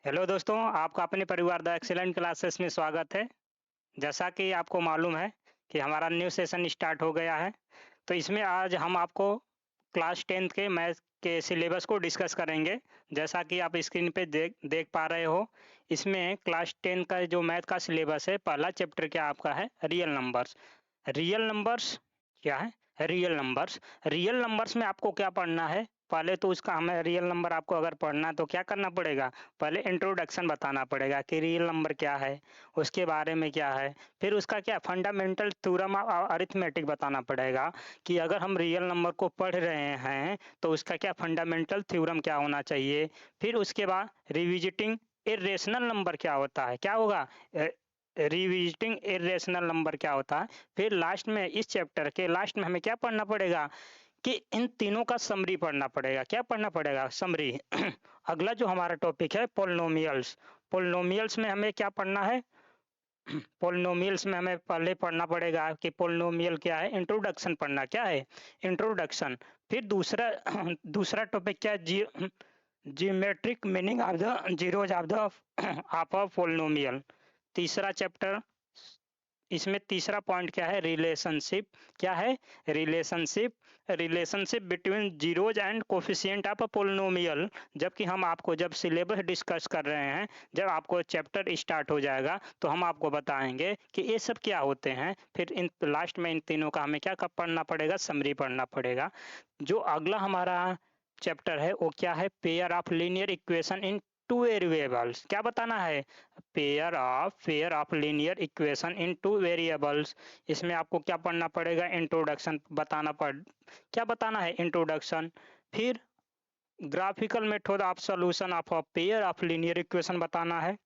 Hello दोस्तों, आपका अपने परिवार द एक्सीलेंट क्लासेस में स्वागत है। जैसा कि आपको मालूम है कि हमारा न्यू सेशन स्टार्ट हो गया है, तो इसमें आज हम आपको क्लास 10th के मैथ के सिलेबस को डिस्कस करेंगे। जैसा कि आप स्क्रीन पे देख देख पा रहे हो, इसमें क्लास 10 का जो मैथ का सिलेबस है, पहला चैप्टर क्या आपका है, रियल नंबर्स। रियल नंबर्स क्या है? Real numbers. रियल नंबर्स में आपको क्या पढ़ना है? पहले तो उसका हमें रियल नंबर आपको अगर पढ़ना है तो क्या करना पड़ेगा? पहले इंट्रोडक्शन बताना पड़ेगा कि रियल नंबर क्या है, उसके बारे में क्या है। फिर उसका क्या फंडामेंटल थ्योरम अरिथमेटिक बताना पड़ेगा कि अगर हम रियल नंबर को पढ़ रहे हैं तो उसका क्या फंडामेंटल थ्योरम क्या होना चाहिए। फिर उसके बाद रिविजिटिंग इर्रेशनल नंबर क्या होता है, क्या होगा? रिविजिटिंग इर्रेशनल नंबर क्या होता है। फिर लास्ट में इस चैप्टर के लास्ट में हमें क्या पढ़ना पड़ेगा कि इन तीनों का समरी पढ़ना पड़ेगा। क्या पढ़ना पड़ेगा? समरी। अगला जो हमारा टॉपिक है पोलिनोमियल्स। पोलिनोमियल्स में हमें क्या पढ़ना है? पोलिनोमियल्स में हमें पहले पढ़ना पड़ेगा कि पोलिनोमियल क्या है, इंट्रोडक्शन पढ़ना। क्या है? इंट्रोडक्शन। फिर दूसरा दूसरा टॉपिक क्या है? Geometric meaning of the zeros of the of a polynomial. तीसरा चैप्टर, इसमें तीसरा पॉइंट क्या है? रिलेशनशिप। क्या है? Relationship. Relationship between zeros and coefficient of a polynomial. जबकि हम आपको जब सिलेबस डिस्कस कर रहे हैं, जब आपको चैप्टर स्टार्ट हो जाएगा तो हम आपको बताएंगे कि ये सब क्या होते हैं। फिर इन लास्ट में इन तीनों का हमें क्या पढ़ना पड़ेगा? समरी पढ़ना पड़ेगा। जो अगला हमारा चैप्टर है वो क्या है? Pair of linear equation in two variables. क्या बताना है? Pair of linear equation in two variables. इसमें आपको क्या पढ़ना पड़ेगा? इंट्रोडक्शन क्या बताना है? इंट्रोडक्शन। फिर graphical method of solution of a pair of linear equation बताना है।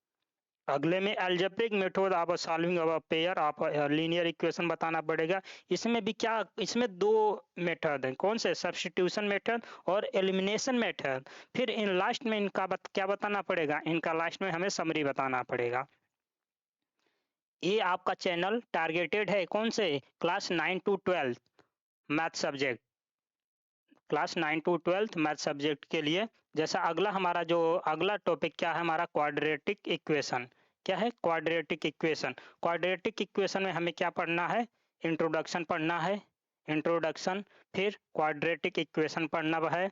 अगले में algebraic method of solving a pair of linear equation बताना पड़ेगा। इसमें भी क्या, इसमें दो मेथड हैं। कौन से? सब्स्टिट्यूशन मेथड और एलिमिनेशन मेथड। फिर इन लास्ट में इनका क्या बताना पड़ेगा? इनका लास्ट में हमें समरी बताना पड़ेगा। ये आपका चैनल टारगेटेड है कौन से? Class 9 to 12 math subject. Class 9 to 12 math subject के लिए। जैसा अगला हमारा जो अगला टॉपिक क्या है हमारा? Quadratic equation. क्या है? Quadratic equation. क्वाड्रेटिक इक्वेशन में हमें क्या पढ़ना है? इंट्रोडक्शन पढ़ना है। इंट्रोडक्शन। फिर क्वाड्रेटिक इक्वेशन पढ़ना है।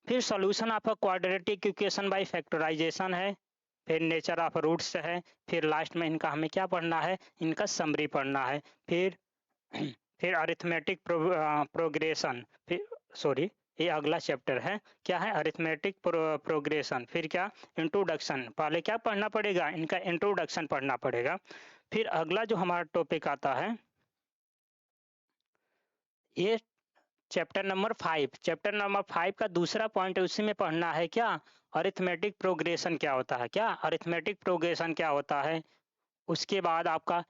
फिर solution of a quadratic equation by factorisation है। फिर नेचर ऑफ रूट्स है। फिर लास्ट में इनका हमें क्या पढ़ना है? इनका समरी पढ़ना है। फिर फिर अरिथमेटिक प्रोग्रेशन। फिर सॉरी, ये अगला चैप्टर है। क्या है? Arithmetic progression. फिर क्या? इंट्रोडक्शन। पहले क्या पढ़ना पड़ेगा? इनका इंट्रोडक्शन पढ़ना पड़ेगा। फिर अगला जो हमारा टॉपिक आता है, ये चैप्टर नंबर 5। चैप्टर नंबर 5 का दूसरा पॉइंट है, उसी में पढ़ना है क्या? अरिथमेटिक प्रोग्रेशन क्या होता है। क्या? अरिथमेटिक प्रोग्रेशन क्या होता है। उसके बाद आपका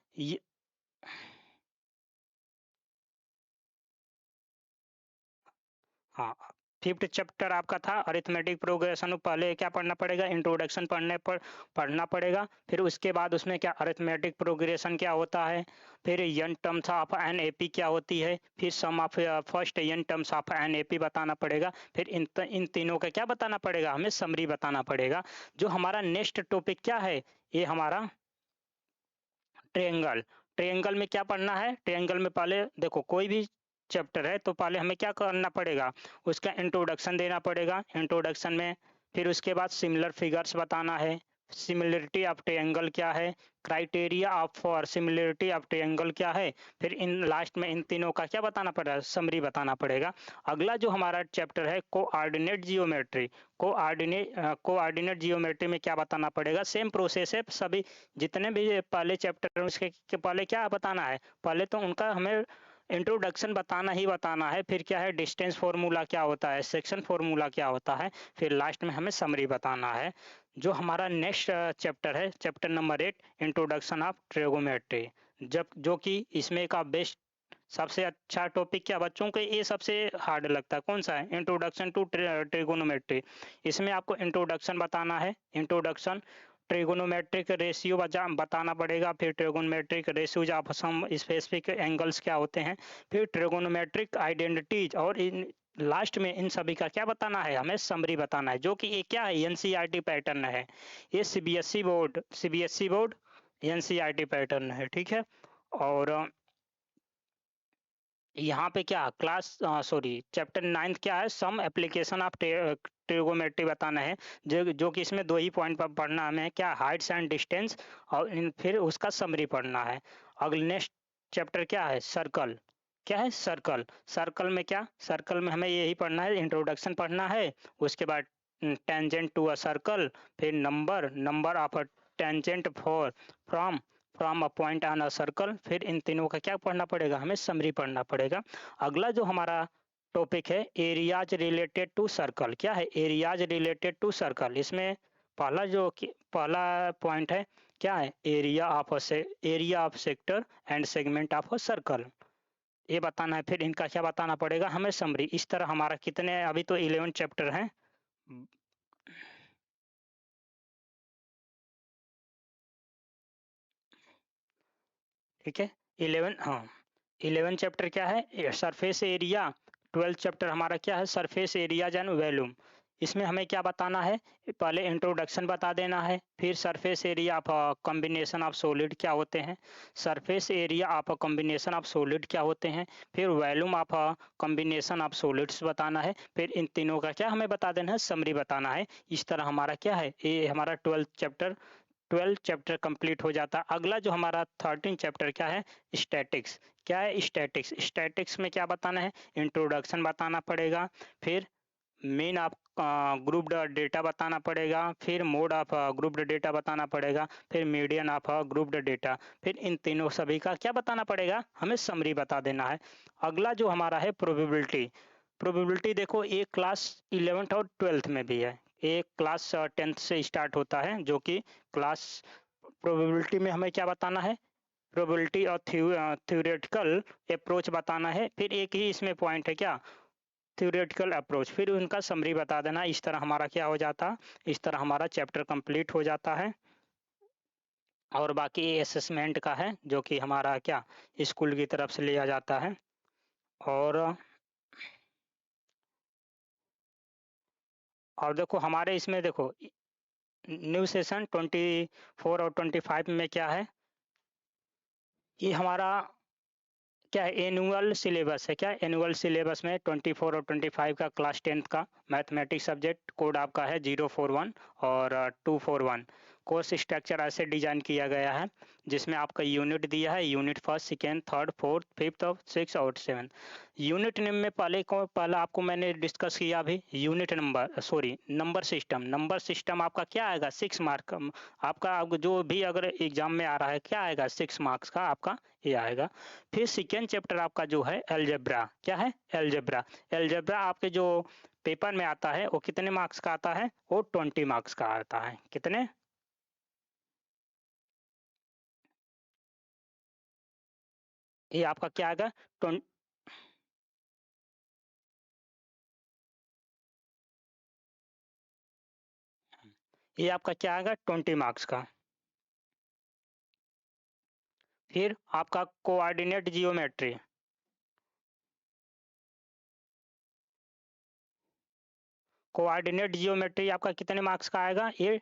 हाँ, फिफ्थ चैप्टर आपका था अरिथमेटिक प्रोग्रेशन। पहले क्या पढ़ना पड़ेगा? इंट्रोडक्शन पढ़ना पड़ेगा। फिर उसके बाद उसमें क्या अरिथमेटिक प्रोग्रेशन क्या होता है। फिर n terms of an AP क्या होती है। फिर sum of first n terms of an AP बताना पड़ेगा। फिर इन तीनों का क्या बताना पड़ेगा? हमें समरी बताना पड़ेगा। जो हमारा नेक्स्ट टॉपिक क्या है? ये हमारा ट्रायंगल। ट्रायंगल में क्या पढ़ना है? ट्रायंगल में पहले देखो, कोई भी चैप्टर है तो पहले हमें क्या करना पड़ेगा? उसका इंट्रोडक्शन देना पड़ेगा। इंट्रोडक्शन में फिर उसके बाद सिमिलर फिगर्स बताना है। सिमिलरिटी ऑफ ट्रायंगल क्या है? Criteria of for similarity of triangle क्या है? फिर इन लास्ट में इन तीनों का क्या बताना पड़ेगा? समरी बताना पड़ेगा। अगला जो हमारा चैप्टर है कोऑर्डिनेट जियोमेट्री। कोऑर्डिनेट जियोमेट्री में क्या बताना पड़ेगा? सेम प्रोसेस है सभी जितने भी पहले चैप्टर हैं उसके के पहले क्या बताना है? पहले तो उनका हमें इंट्रोडक्शन बताना ही बताना है। फिर क्या है? डिस्टेंस फार्मूला क्या होता है, सेक्शन फार्मूला क्या होता है। फिर लास्ट में हमें समरी बताना है। जो हमारा नेक्स्ट चैप्टर है, chapter number 8, introduction of trigonometry. जब जो कि इसमें का बेस्ट सबसे अच्छा टॉपिक क्या बच्चों के ये सबसे हार्ड लगता है? कौन सा है? Introduction to trigonometry. इसमें आपको इंट्रोडक्शन बताना है। इंट्रोडक्शन, ट्रिगोनोमेट्रिक रेशियो बताना पड़ेगा। फिर trigonometric ratios of some specific angles क्या होते हैं। फिर ट्रिगोनोमेट्रिक आइडेंटिटीज और इन लास्ट में इन सभी का क्या बताना है, हमें समरी बताना है, जो कि ये क्या है, एनसीईआरटी पैटर्न है। ये सीबीएसई बोर्ड एनसीईआरटी पैटर्न है, ठीक है। और यहाँ पे क्या क्लास सॉरी चैप्टर 9 क्या है, सम एप्लीकेशन ऑफ ट्रिगोमेट्री बताना है, जो कि इसमें 2 ही पॉइंट पर पढ़ना हमें, क्या हाइट्स एंड डिस्टेंस, और फिर उसका समरी पढ़ना है। अगले नेक्स्ट चैप्टर क्या है, सर्कल। क्या है, सर्कल। सर्कल में क्या, सर्कल में हमें यही पढ़ना है, इंट्रोडक्शन पढ़ना है, उसके बाद टेंजेंट टू अ सर्कल, फिर number of a tangent for from from a point on a circle, फिर इन तीनों का क्या पढ़ना पड़ेगा, हमें समरी पढ़ना पड़ेगा। अगला जो हमारा टॉपिक है, एरियाज रिलेटेड टू सर्कल। क्या है, एरियाज रिलेटेड टू सर्कल। इसमें पहला पॉइंट है, क्या है, area of sector and segment of a circle, ये बताना है। फिर इनका क्या बताना पड़ेगा, हमें समरी। इस तरह हमारा कितने, अभी तो 11 चैप्टर हैं, ठीक है। 11, हाँ, 11 चैप्टर क्या है, सरफेस एरिया। 12 चैप्टर हमारा क्या है, सरफेस एरियाज एंड वॉल्यूम। इसमें हमें क्या बताना है, पहले इंट्रोडक्शन बता देना है, फिर surface area of combination of solid क्या होते हैं, surface area of combination of solid क्या होते हैं, फिर volume of combination of solids बताना है, फिर इन तीनों का क्या हमें बता देना है, समरी बताना है। इस तरह हमारा क्या है, ये हमारा 12 चैप्टर कंप्लीट हो जाता है। अगला जो हमारा 13 चैप्टर क्या है, स्टैटिक्स। क्या है, स्टैटिक्स। स्टैटिक्स में क्या बताना है, इंट्रोडक्शन बताना पड़ेगा, फिर मेन ऑफ ग्रुप्ड डेटा बताना पड़ेगा, फिर मोड ऑफ ग्रुप्ड डेटा बताना पड़ेगा, फिर मीडियन ऑफ ग्रुप्ड डेटा, फिर इन तीनों सभी का क्या बताना पड़ेगा, हमें समरी बता देना है। अगला जो हमारा है प्रोबेबिलिटी। प्रोबेबिलिटी देखो, एक क्लास 11th और 12th में भी है, एक क्लास 10th से स्टार्ट होता है, जो कि क्लास प्रोबेबिलिटी में हमें क्या बताना है, प्रोबेबिलिटी और थ्योरेटिकल अप्रोच बताना है। फिर एक ही इसमें पॉइंट है, क्या, थ्योरेटिकल अप्रोच, फिर उनका समरी बता देना। इस तरह हमारा क्या हो जाता, इस तरह हमारा चैप्टर कंप्लीट हो जाता है। और बाकी असेसमेंट का है, जो कि हमारा क्या, स्कूल की तरफ से लिया जाता है। और देखो हमारे इसमें देखो, न्यू सेशन 24 और 25 में क्या है, ये हमारा क्या है, एनुअल सिलेबस है। क्या, एनुअल सिलेबस में 24 और 25 का क्लास 10th का मैथमेटिक्स सब्जेक्ट कोड आपका है 041 और 241। कोर्स स्ट्रक्चर ऐसे डिजाइन किया गया है, जिसमें आपका यूनिट दिया है, unit first, second, third, fourth, fifth और सिक्स और सेवन। यूनिट नेम में पहला आपको मैंने डिस्कस किया अभी, unit number, sorry number system आपका क्या आएगा, 6 मार्क। आपका जो भी अगर एग्जाम में आ रहा है, क्या आएगा, 6 मार्क्स का आपका ये आएगा। फिर सेकेंड चैप्टर आपका जो है एलजेब्रा। क्या है, एलजेब्रा। एलजेब्रा आपके जो पेपर में आता है, वो कितने मार्क्स का आता है, वो 20 मार्क्स का आता है। कितने, ये आपका क्या आएगा, 20। ये आपका क्या आएगा, 20 मार्क्स का। फिर आपका कोऑर्डिनेट जियोमेट्री। कोऑर्डिनेट जियोमेट्री आपका कितने मार्क्स का आएगा, ये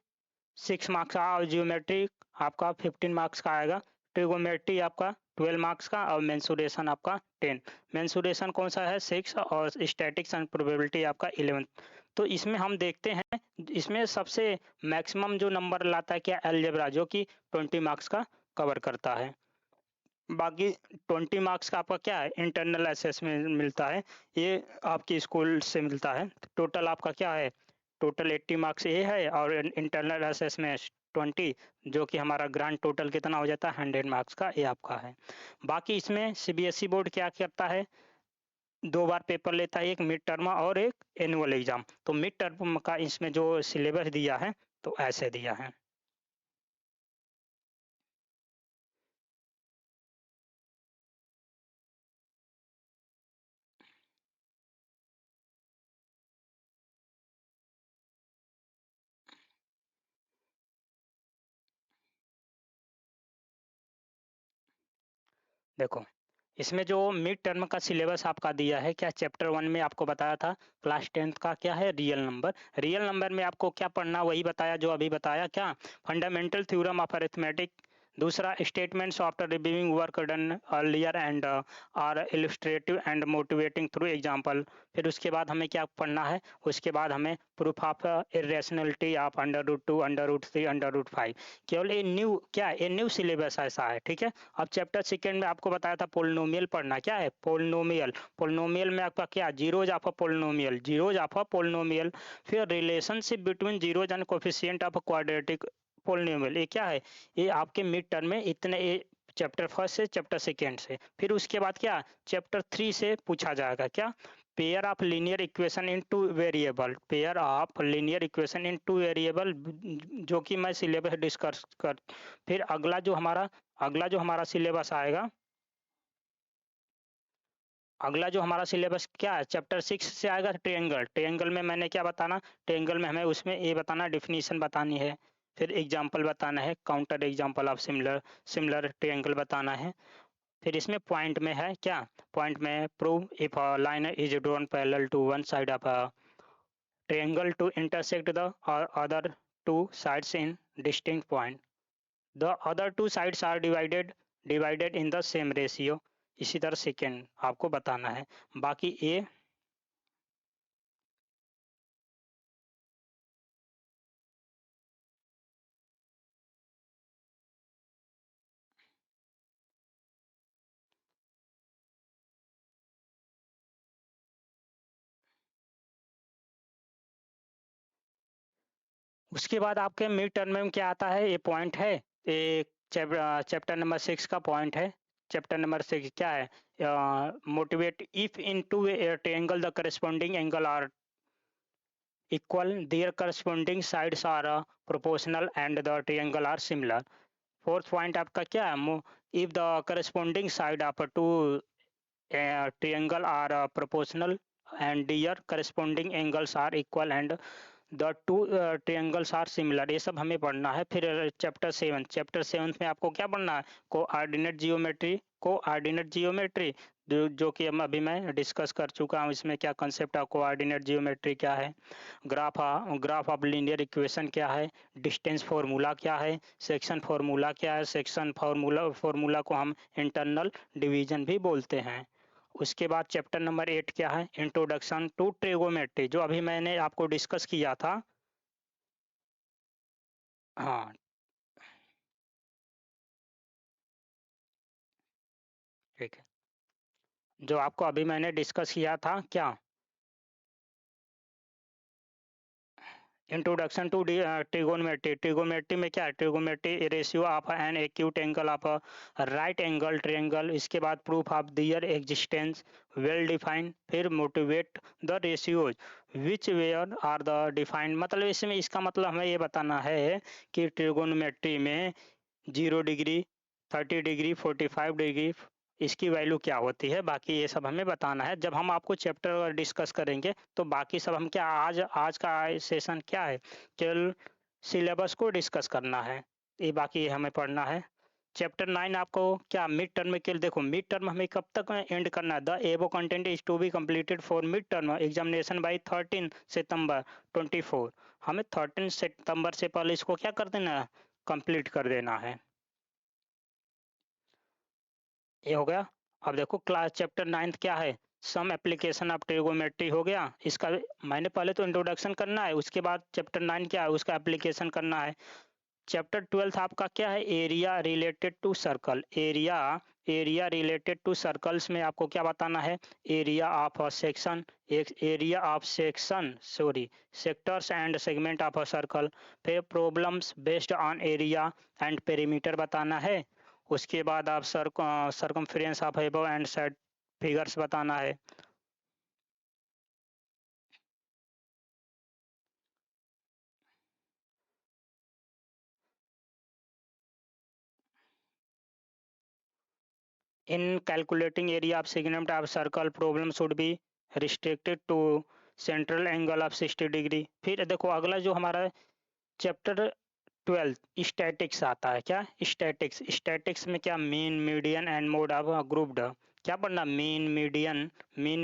6 मार्क्स का। और जियोमेट्री आपका 15 मार्क्स का आएगा। ट्रिगोमेट्री आपका 12 मार्क्स का, और मेंसुरेशन आपका 10। मेंसुरेशन कौन सा है, 6, और स्टैटिक्स एंड प्रोबेबिलिटी आपका 11। तो इसमें हम देखते हैं, इसमें सबसे मैक्सिमम जो नंबर लाता है, क्या, अलजेब्रा, जो कि 20 मार्क्स का कवर करता है। बाकी 20 मार्क्स का आपका क्या है, इंटरनल असेसमेंट मिलता है, ये आपकी स्कूल से मिलता है। टोटल आपका क्या है, टोटल 80 मार्क्स ये है, और इंटरनल असेसमेंट 20, जो कि हमारा ग्रांड टोटल कितना हो जाता है, 100 मार्क्स का, ये आपका है। बाकी इसमें सीबीएसई बोर्ड क्या करता है, 2 बार पेपर लेता है, एक मिड टर्म और एक एनुअल एग्जाम। तो मिड टर्म का इसमें जो सिलेबस दिया है, तो ऐसे दिया है। देखो, इसमें जो मिड टर्म का सिलेबस आपका दिया है, क्या चैप्टर 1 में आपको बताया था क्लास 10th का क्या है रियल नंबर। रियल नंबर में आपको क्या पढ़ना वही बताया जो अभी बताया, क्या फंडामेंटल थ्योरम ऑफ अरिथमेटिक, दूसरा statements after reviewing work done earlier and are illustrative and motivating through example. फिर उसके बाद हमें क्या पढ़ना है, उसके बाद हमें प्रूफ ऑफ इरेशनलिटी ऑफ √2 √3 √5। केवल ये न्यू क्या ये न्यू सिलेबस ऐसा है, ठीक है। अब चैप्टर सेकेंड में आपको बताया था पोलिनोमियल पढ़ना, क्या है पोलिनोमियल। पोलिनोमियल में आपका क्या zeros of a polynomial, zeros of a polynomial. फिर relationship between zeros and coefficient of quadratic polynomial, ये क्या है, ये आपके मिड टर्म में इतने चैप्टर फर्स्ट से चैप्टर सेकेंड से। फिर उसके बाद क्या चैप्टर 3 से पूछा जाएगा, क्या pair of linear equation in two variable, pair of linear equation in two variable, जो कि मैं सिलेबस डिस्कस कर। फिर अगला जो हमारा सिलेबस आएगा, अगला जो हमारा सिलेबस क्या है चैप्टर 6 से आएगा ट्रायंगल। ट्रायंगल में मैंने क्या बताना, ट्रायंगल में हमें उसमें ये बताना डिफिनीशन बतानी है, फिर एग्जांपल बताना है, counter example of similar similar triangle बताना है। फिर इसमें पॉइंट में है क्या, पॉइंट में prove if a line is drawn parallel to one side of a triangle to intersect the other two sides in distinct point, the other two sides are divided in the same ratio. इसी तरह second आपको बताना है। बाकी ये उसके बाद आपके मिड टर्म में क्या आता है, ये पॉइंट है, ये चैप्टर नंबर 6 का पॉइंट है। चैप्टर नंबर 6 क्या है, motivate if in two triangle the corresponding angle are equal, their corresponding sides are proportional and the triangle are similar। Fourth point आपका क्या है, if the corresponding side of two triangle are proportional and their corresponding angles are equal and the two triangles are similar, ये सब हमें पढ़ना है। फिर chapter 7 में आपको क्या पढ़ना है, कोऑर्डिनेट जियोमेट्री, कोऑर्डिनेट जियोमेट्री जो कि अभी मैं डिस्कस कर चुका हूँ। इसमें क्या कंसेप्ट है, कोऑर्डिनेट जियोमेट्री क्या है, ग्राफ ऑफ लीनियर इक्वेशन क्या है, डिस्टेंस फार्मूला क्या है, सेक्शन फार्मूला क्या है, सेक्शन फार्मूला को हम इंटरनल डिवीजन भी बोलते हैं। उसके बाद चैप्टर नंबर 8 क्या है, इंट्रोडक्शन टू ट्रिगोमेट्री, जो अभी मैंने आपको डिस्कस किया था। हाँ ठीक है, जो आपको अभी मैंने डिस्कस किया था क्या, इंट्रोडक्शन टू ट्रिगोनोमेट्री। ट्रिगोनोमेट्री में क्या है, trigonometry ratio of an acute angle of right angle triangle. इसके बाद proof of their existence well defined, फिर motivate the ratios which were are the defined. मतलब इसमें इसका मतलब हमें ये बताना है कि ट्रिगोनोमेट्री में 0 डिग्री, 30 डिग्री, 45 डिग्री इसकी वैल्यू क्या होती है, बाकी ये सब हमें बताना है। जब हम आपको चैप्टर डिस्कस करेंगे तो बाकी सब हम क्या, आज का सेशन क्या है, केवल सिलेबस को डिस्कस करना है, ये बाकी हमें पढ़ना है। चैप्टर 9 आपको क्या मिड टर्म में, केवल देखो मिड टर्म हमें कब तक एंड करना है, the above content is to be completed for mid term examination by 13 सितंबर 24। हमें 13 सितंबर से पहले इसको क्या कर देना है, कंप्लीट कर देना है। ये हो गया। अब देखो क्लास चैप्टर 9 क्या है, सम एप्लीकेशन ऑफ ट्रिगोनोमेट्री हो गया। इसका मैंने पहले तो इंट्रोडक्शन करना है, उसके बाद चैप्टर 9 क्या है उसका एप्लीकेशन करना है। चैप्टर 12 आपका क्या है, area related to circle. Area related to circles में आपको क्या बताना है, area of a section, area of section sorry sectors and segment of a circle. फिर problems based on area and perimeter बताना है। उसके बाद आप circumference of above and side figures बताना है। In calculating area of segment of circle, problem should be restricted to central angle of 60 degree. फिर देखो अगला जो हमारा चैप्टर 12 स्टैटिक्स आता है, क्या स्टैटिक्स। स्टैटिक्स में क्या mean median and mode of grouped, क्या पढ़ना, mean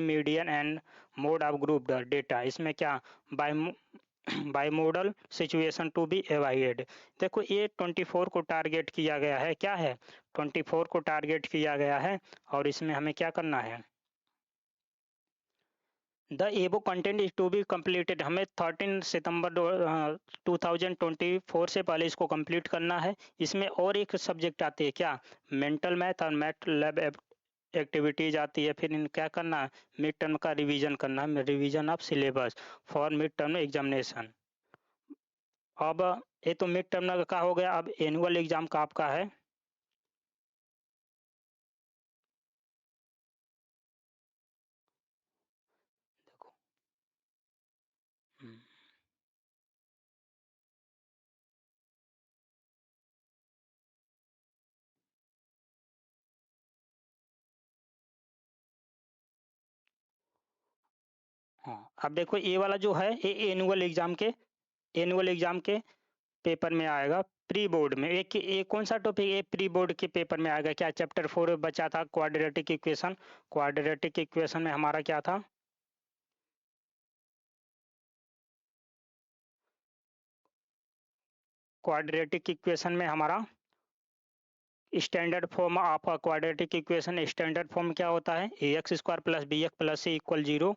median and mode of group data. इसमें क्या bimodal situation to be avoided. देखो ये 24 को टारगेट किया गया है, क्या है 24 को टारगेट किया गया है, और इसमें हमें क्या करना है, the above content is to be completed. हमें 13 सितंबर 2024 से पहले इसको कंप्लीट करना है। इसमें और एक सब्जेक्ट आती है क्या, मेंटल मैथ और मैथ लैब एक्टिविटीज आती है। फिर इन क्या करना है, मिड टर्म का रिवीजन करना है, revision of syllabus for mid term examination. अब ये तो मिड टर्म का हो गया, अब एनुअल एग्जाम का आपका है। देखो हाँ, अब देखो ये वाला जो है ये एनुअल एग्जाम के पेपर में आएगा, प्री बोर्ड में। एक कौन सा टॉपिक ये प्री बोर्ड के पेपर में आएगा, क्या चैप्टर 4 बचा था, क्वाड्रेटिक इक्वेशन। क्वाड्रेटिक इक्वेशन में हमारा क्या था, क्वाड्रेटिक इक्वेशन में हमारा standard form of quadratic equation, standard form क्या होता है, a x square plus b x plus c equal 0।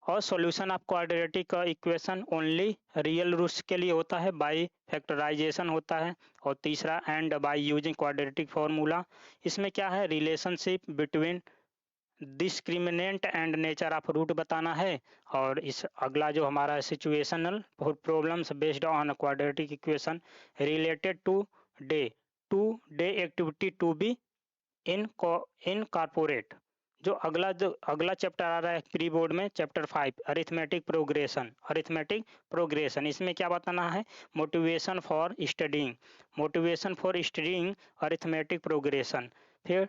और solution of quadratic equation only real roots के लिए होता है, बाय फैक्टराइजेशन होता है। और तीसरा and by using quadratic formula. इसमें क्या है, relationship between discriminant and nature of root बताना है। और इस अगला जो हमारा situational problems based on quadratic equation related to day activity to be incorporate. जो अगला चैप्टर आ रहा है प्री बोर्ड में, चैप्टर 5 अरिथमेटिक प्रोग्रेशन। इसमें क्या बताना है, motivation for studying arithmetic progression. फिर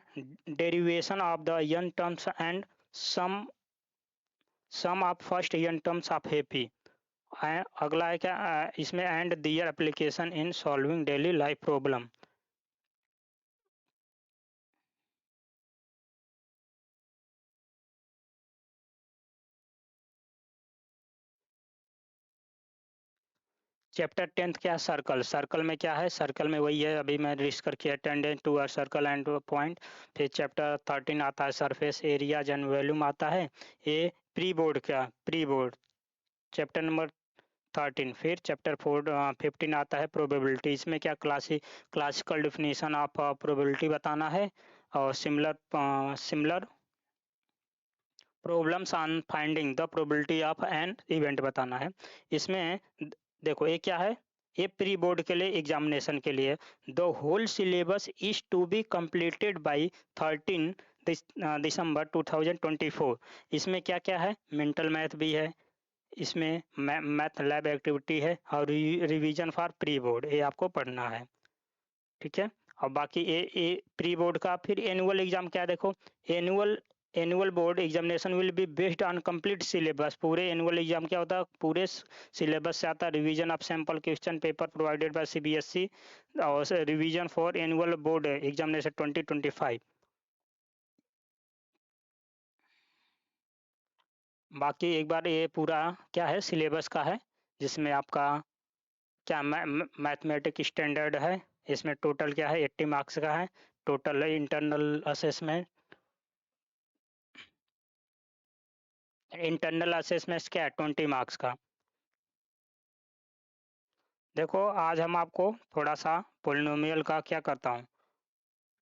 derivation of the n terms and some of first n terms of AP. अगला है क्या, इसमें and their application in solving daily life problem. Chapter 10 क्या, सर्कल में क्या है, सर्कल में वही है अभी मैं डिस्कस किया, tangent to a circle and point. फिर चैप्टर 13 आता है सरफेस एरिया एंड वॉल्यूम आता है, ये प्री बोर्ड चैप्टर नंबर 13। फिर चैप्टर 15 आता है प्रोबेबिलिटी। इसमें क्या क्लासिकल डिफिनीशन ऑफ प्रोबेबिलिटी बताना है, और similar problems on finding the probability of an event बताना है। इसमें देखो ये क्या है, ये प्री बोर्ड के लिए एग्जामिनेशन के लिए, the whole syllabus is to be completed by 13 दिसंबर 2024। इसमें क्या क्या है, मेंटल मैथ भी है, इसमें मैथ लैब एक्टिविटी है, और रिवीजन फॉर प्री बोर्ड ये आपको पढ़ना है, ठीक है। और बाकी ये प्री बोर्ड का। फिर एनुअल एग्जाम क्या, देखो annual board examination will be based on complete syllabus. पूरे एनुअल एग्जाम क्या होता है, पूरे सिलेबस से आता है। Revision of sample question paper provided by CBSE, और revision for annual board examination 2025। बाकी एक बार ये पूरा क्या है सिलेबस का है, जिसमें आपका क्या मैथमेटिक स्टैंडर्ड है, इसमें टोटल क्या है 80 मार्क्स का है, टोटल इंटरनल असेसमेंट क्या है 20 मार्क्स का। देखो आज हम आपको थोड़ा सा पोलिनोमियल का क्या करता हूँ,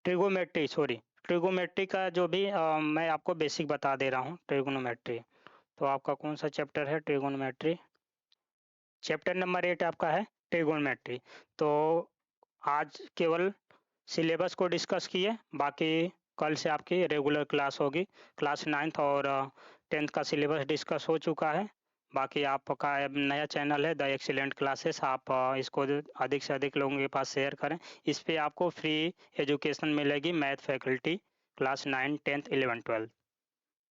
ट्रिगोमेट्री का जो भी मैं आपको बेसिक बता दे रहा हूँ। ट्रिगोनोमेट्री तो आपका कौन सा चैप्टर है, ट्रिगोनोमेट्री चैप्टर नंबर 8 आपका है ट्रिगोनोमेट्री। तो आज केवल सिलेबस को डिस्कस किए, बाकी कल से आपकी रेगुलर क्लास होगी। क्लास 9th और 10th का सिलेबस डिस्कस हो चुका है। बाकी आपका नया चैनल है द एक्सीलेंट क्लासेस, आप इसको अधिक से अधिक लोगों के पास शेयर करें। इस पे आपको फ्री एजुकेशन मिलेगी, मैथ फैकल्टी क्लास 9, 10th, 11, 12।